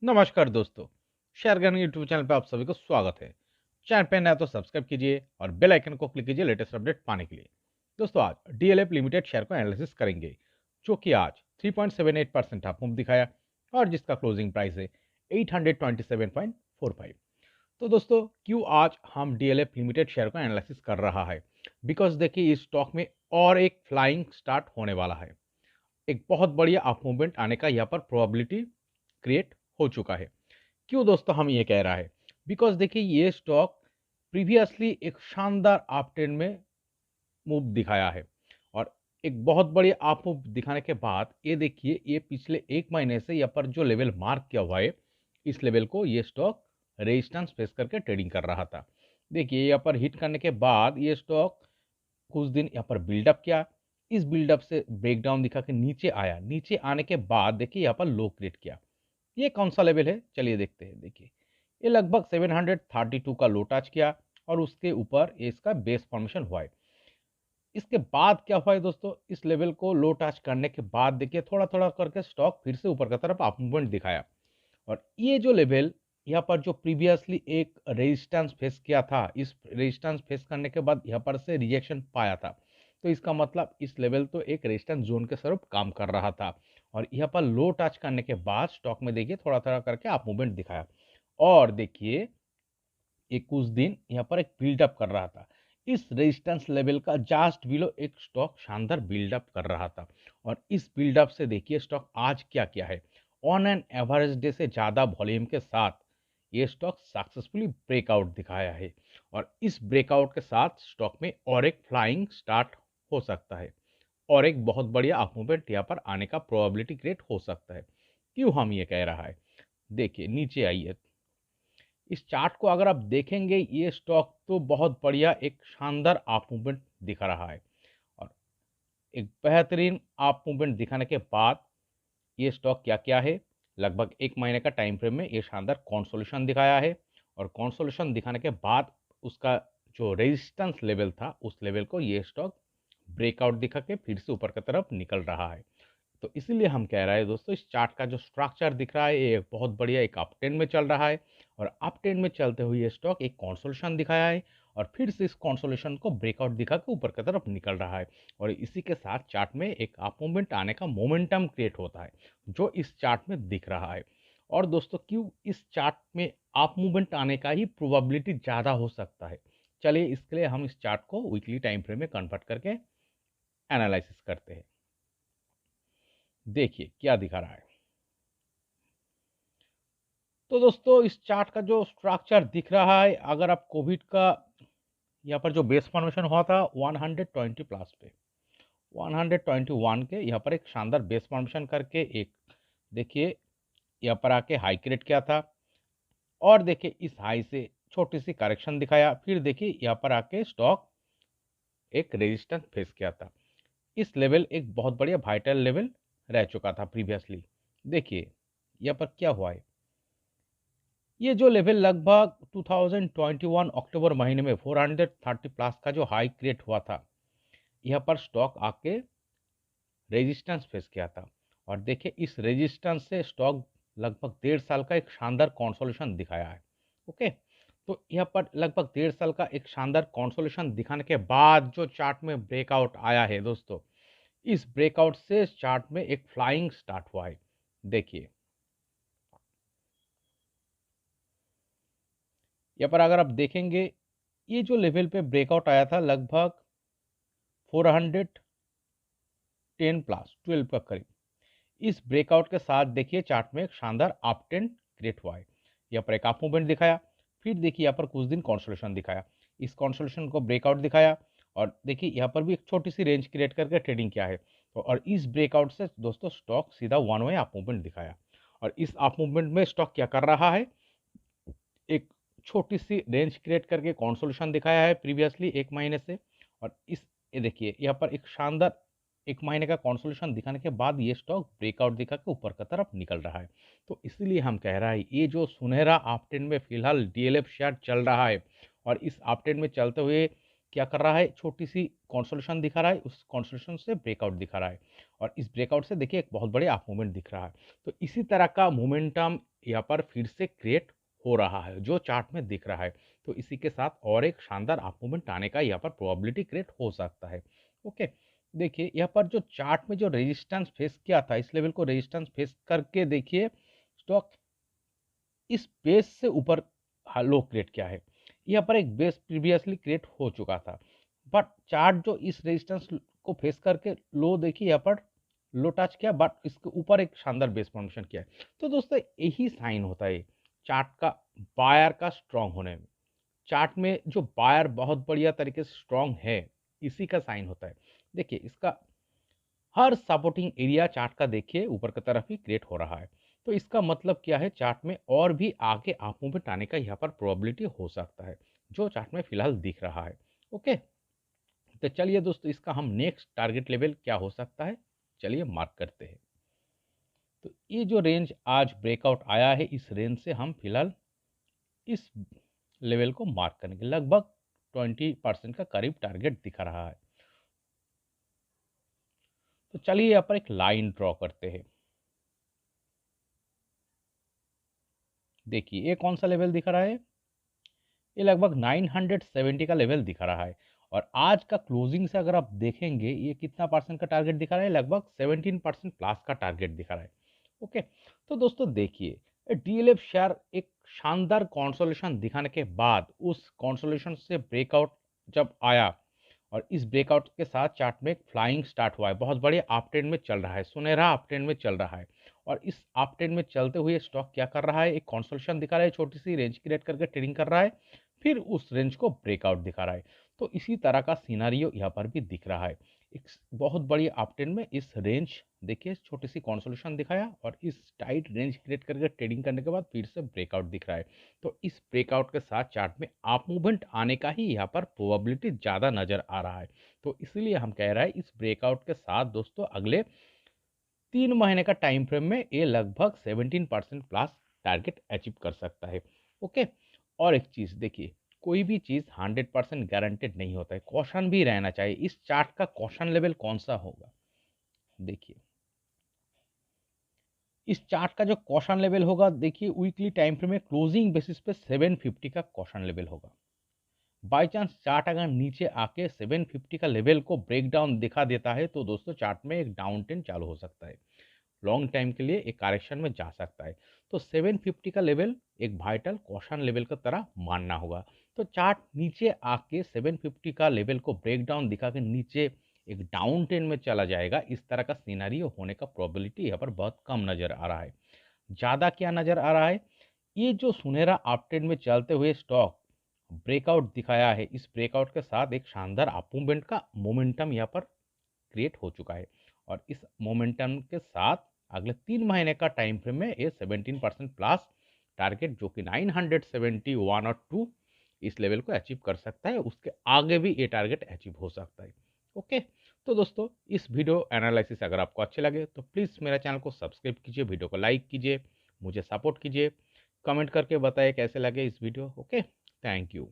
नमस्कार दोस्तों, शेयर करने यूट्यूब चैनल पे आप सभी को स्वागत है। चैनल पे नया तो सब्सक्राइब कीजिए और बेल आइकन को क्लिक कीजिए लेटेस्ट अपडेट पाने के लिए। दोस्तों आज डीएलएफ लिमिटेड शेयर को एनालिसिस करेंगे, जो कि आज 3.78% अप मूव दिखाया और जिसका क्लोजिंग प्राइस है 827.45। तो दोस्तों क्यों आज हम डीएलएफ लिमिटेड शेयर को एनालिसिस कर रहा है? बिकॉज देखिए इस स्टॉक में और एक फ्लाइंग स्टार्ट होने वाला है। एक बहुत बढ़िया अप मूवमेंट आने का यहाँ पर प्रोबेबिलिटी क्रिएट हो चुका है। क्यों दोस्तों हम ये कह रहा है? बिकॉज देखिए ये स्टॉक प्रीवियसली एक शानदार अप ट्रेंड में मूव दिखाया है और एक बहुत बड़ी अप मूव दिखाने के बाद ये देखिए ये पिछले एक महीने से यहाँ पर जो लेवल मार्क किया हुआ है, इस लेवल को ये स्टॉक रेजिस्टेंस फेस करके ट्रेडिंग कर रहा था। देखिए यहाँ पर हिट करने के बाद ये स्टॉक कुछ दिन यहाँ पर बिल्डअप किया। इस बिल्डअप से ब्रेकडाउन दिखा के नीचे आया। नीचे आने के बाद देखिए यहाँ पर लो क्रिएट किया। ये कौन सा लेवल है चलिए देखते हैं। देखिए ये लगभग 732 का लो टच किया और उसके ऊपर इसका बेस फॉर्मेशन हुआ है। इसके बाद क्या हुआ है दोस्तों, इस लेवल को लो टच करने के बाद देखिए थोड़ा थोड़ा करके स्टॉक फिर से ऊपर की तरफ अप मूवमेंट दिखाया और ये जो लेवल यहाँ पर जो प्रीवियसली एक रेजिस्टेंस फेस किया था, इस रेजिस्टेंस फेस करने के बाद यहाँ पर से रिजेक्शन पाया था। तो इसका मतलब इस लेवल तो एक रेजिस्टेंस जोन के स्वरूप काम कर रहा था और यहाँ पर लो टच करने के बाद स्टॉक में देखिए थोड़ा थोड़ा करके अप मूवमेंट दिखाया और देखिए एक कुछ दिन यहाँ पर एक बिल्डअप कर रहा था। इस रेजिस्टेंस लेवल का जस्ट बिलो एक स्टॉक शानदार बिल्डअप कर रहा था और इस बिल्डअप से देखिए स्टॉक आज क्या क्या है। ऑन एन एवरेज डे से ज़्यादा वॉल्यूम के साथ ये स्टॉक सक्सेसफुली ब्रेकआउट दिखाया है और इस ब्रेकआउट के साथ स्टॉक में और एक फ्लाइंग स्टार्ट हो सकता है और एक बहुत बढ़िया अप मूवमेंट यहाँ पर आने का प्रोबेबिलिटी क्रिएट हो सकता है। क्यों हम ये कह रहा है? देखिए नीचे आइए। इस चार्ट को अगर आप देखेंगे ये स्टॉक तो बहुत बढ़िया एक शानदार अप मूवमेंट दिखा रहा है और एक बेहतरीन अप मूवमेंट दिखाने के बाद ये स्टॉक क्या क्या है, लगभग एक महीने का टाइम फ्रेम में ये शानदार कॉन्सोलेशन दिखाया है और कॉन्सोलेशन दिखाने के बाद उसका जो रेजिस्टेंस लेवल था उस लेवल को ये स्टॉक ब्रेकआउट दिखा के फिर से ऊपर की तरफ निकल रहा है। तो इसीलिए हम कह रहे हैं दोस्तों इस चार्ट का जो स्ट्रक्चर दिख रहा है ये बहुत बढ़िया एक अप ट्रेंड में चल रहा है और अप ट्रेंड में चलते हुए ये स्टॉक एक कॉन्सोलेशन दिखाया है और फिर से इस कॉन्सोलेशन को ब्रेकआउट दिखा के ऊपर की तरफ निकल रहा है और इसी के साथ चार्ट में एक अप मूवमेंट आने का मोमेंटम क्रिएट होता है जो इस चार्ट में दिख रहा है। और दोस्तों क्यों इस चार्ट में अप मूवमेंट आने का ही प्रोबेबिलिटी ज़्यादा हो सकता है, चलिए इसके लिए हम इस चार्ट को वीकली टाइम फ्रेम में कन्वर्ट करके एनालिसिस करते हैं। देखिए क्या दिखा रहा है। तो दोस्तों इस चार्ट का जो स्ट्रक्चर दिख रहा है, अगर आप कोविड का यहाँ पर जो बेस फॉर्मेशन हुआ था 120 प्लस पे 121 के यहाँ पर एक शानदार बेस फॉर्मेशन करके एक देखिए यहाँ पर आके हाई क्रिएट किया था और देखिए इस हाई से छोटी सी करेक्शन दिखाया, फिर देखिए यहाँ पर आके स्टॉक एक रेजिस्टेंस फेस किया था। इस लेवल एक बहुत बढ़िया वाइटल लेवल रह चुका था प्रीवियसली। देखिए यहाँ पर क्या हुआ है, ये जो लेवल लगभग 2021 अक्टूबर महीने में 430 प्लस का जो हाई क्रिएट हुआ था, यहाँ पर स्टॉक आके रेजिस्टेंस फेस किया था और देखिए इस रेजिस्टेंस से स्टॉक लगभग 1.5 साल का एक शानदार कॉन्सोलेशन दिखाया है। ओके, तो यहाँ पर लगभग 1.5 साल का एक शानदार कॉन्सोलेशन दिखाने के बाद जो चार्ट में ब्रेकआउट आया है दोस्तों, इस ब्रेकआउट से चार्ट में एक फ्लाइंग स्टार्ट हुआ है। देखिए यहाँ पर अगर आप देखेंगे ये जो लेवल पे ब्रेकआउट आया था लगभग 410 प्लस 12 का करीब, इस ब्रेकआउट के साथ देखिए चार्ट में एक शानदार अप ट्रेंड क्रिएट हुआ है। यहाँ पर एक अप मूवमेंट दिखाया, फिर देखिए यहाँ पर कुछ दिन कॉन्सोलेशन दिखाया, इस कॉन्सोलेशन को ब्रेकआउट दिखाया और देखिए यहाँ पर भी एक छोटी सी रेंज क्रिएट करके ट्रेडिंग किया है। तो और इस ब्रेकआउट से दोस्तों स्टॉक सीधा वन वे अप मूवमेंट दिखाया और इस अप मूवमेंट में स्टॉक क्या कर रहा है, एक छोटी सी रेंज क्रिएट करके कॉन्सोलेशन दिखाया है प्रीवियसली एक महीने से और इस ये देखिए यहाँ पर एक शानदार एक महीने का कॉन्सोलेशन दिखाने के बाद ये स्टॉक ब्रेकआउट दिखा के ऊपर की तरफ निकल रहा है। तो इसलिए हम कह रहा है ये जो सुनहरा अप ट्रेंड में फिलहाल डीएलएफ शेयर चल रहा है और इस अप ट्रेंड में चलते हुए क्या कर रहा है, छोटी सी कंसोलिडेशन दिखा रहा है, उस कंसोलिडेशन से ब्रेकआउट दिखा रहा है और इस ब्रेकआउट से देखिए एक बहुत बड़े अप मूवमेंट दिख रहा है। तो इसी तरह का मोमेंटम यहाँ पर फिर से क्रिएट हो रहा है जो चार्ट में दिख रहा है। तो इसी के साथ और एक शानदार अप मूवमेंट आने का यहाँ पर प्रोबेबिलिटी क्रिएट हो सकता है। ओके, देखिए यहाँ पर जो चार्ट में जो रेजिस्टेंस फेस किया था, इस लेवल को रेजिस्टेंस फेस करके देखिए स्टॉक इस बेस से ऊपर लो क्रिएट किया है। यहाँ पर एक बेस प्रीवियसली क्रिएट हो चुका था, बट चार्ट जो इस रेजिस्टेंस को फेस करके लो देखिए यहाँ पर लो टच किया, बट इसके ऊपर एक शानदार बेस फॉर्मेशन किया है। तो दोस्तों यही साइन होता है चार्ट का बायर का स्ट्रांग होने में। चार्ट में जो बायर बहुत बढ़िया तरीके से स्ट्रांग है, इसी का साइन होता है। देखिए इसका हर सपोर्टिंग एरिया चार्ट का देखिए ऊपर की तरफ ही क्रिएट हो रहा है। तो इसका मतलब क्या है, चार्ट में और भी आगे अप मूवमेंट आने का यहाँ पर प्रोबेबिलिटी हो सकता है जो चार्ट में फिलहाल दिख रहा है। ओके, तो चलिए दोस्तों इसका हम नेक्स्ट टारगेट लेवल क्या हो सकता है, चलिए मार्क करते हैं। तो ये जो रेंज आज ब्रेकआउट आया है, इस रेंज से हम फिलहाल इस लेवल को मार्क करेंगे। लगभग 20% का करीब टारगेट दिखा रहा है। तो चलिए यहाँ पर एक लाइन ड्रॉ करते हैं। देखिए ये कौन सा लेवल दिखा रहा है, ये लगभग 970 का लेवल दिखा रहा है और आज का क्लोजिंग से अगर आप देखेंगे ये कितना परसेंट का टारगेट दिखा रहा है, लगभग 17% प्लस का टारगेट दिखा रहा है। ओके, तो दोस्तों देखिए डीएलएफ शेयर एक शानदार कंसोलिडेशन दिखाने के बाद उस कंसोलिडेशन से ब्रेकआउट जब आया और इस ब्रेकआउट के साथ चार्ट में एक फ्लाइंग स्टार्ट हुआ है, बहुत बड़े अप ट्रेंड में चल रहा है, सुनहरा अप ट्रेंड में चल रहा है। और इस अप ट्रेंड में चलते हुए स्टॉक क्या कर रहा है, एक कंसोलिडेशन दिखा रहा है, छोटी सी रेंज क्रिएट करके ट्रेडिंग कर रहा है, फिर उस रेंज को ब्रेकआउट दिखा रहा है। तो इसी तरह का सिनारियो यहाँ पर भी दिख रहा है। एक बहुत बड़ी अप ट्रेंड में इस रेंज देखिए छोटी सी कंसोलिडेशन दिखाया और इस टाइट रेंज क्रिएट करके ट्रेडिंग करने के बाद फिर से ब्रेकआउट दिख रहा है। तो इस ब्रेकआउट के साथ चार्ट में अप मूवमेंट आने का ही यहाँ पर प्रोबेबिलिटी ज़्यादा नजर आ रहा है। तो इसलिए हम कह रहे हैं इस ब्रेकआउट के साथ दोस्तों अगले 3 महीने का टाइम फ्रेम में ये लगभग 17% प्लस टारगेट अचीव कर सकता है। ओके, और एक चीज़ देखिए, कोई भी चीज़ 100% गारंटेड नहीं होता है, कॉशन भी रहना चाहिए। इस चार्ट का कॉशन लेवल कौन सा होगा, देखिए इस चार्ट का जो कॉशन लेवल होगा, देखिए वीकली टाइम फ्रेम में क्लोजिंग बेसिस पे 750 का कॉशन लेवल होगा। बाई चांस चार्ट अगर नीचे आके 750 का लेवल को ब्रेक डाउन दिखा देता है तो दोस्तों चार्ट में एक डाउन ट्रेंड चालू हो सकता है, लॉन्ग टाइम के लिए एक करेक्शन में जा सकता है। तो 750 का लेवल एक वाइटल कॉशन लेवल की तरह मानना होगा। तो चार्ट नीचे आके 750 का लेवल को ब्रेक डाउन दिखा के नीचे एक डाउन ट्रेंड में चला जाएगा, इस तरह का सिनेरियो होने का प्रोबेबिलिटी यहाँ पर बहुत कम नजर आ रहा है। ज़्यादा क्या नजर आ रहा है, ये जो सुनहरा अप ट्रेंड में चलते हुए स्टॉक ब्रेकआउट दिखाया है, इस ब्रेकआउट के साथ एक शानदार अप मूवमेंट का मोमेंटम यहाँ पर क्रिएट हो चुका है और इस मोमेंटम के साथ अगले 3 महीने का टाइम फ्रेम में ये 17% प्लस टारगेट जो कि 971 और 2 इस लेवल को अचीव कर सकता है, उसके आगे भी ये टारगेट अचीव हो सकता है। ओके, तो दोस्तों इस वीडियो एनालिसिस अगर आपको अच्छे लगे तो प्लीज़ मेरा चैनल को सब्सक्राइब कीजिए, वीडियो को लाइक कीजिए, मुझे सपोर्ट कीजिए, कमेंट करके बताइए कैसे लगे इस वीडियो। Okay, thank you.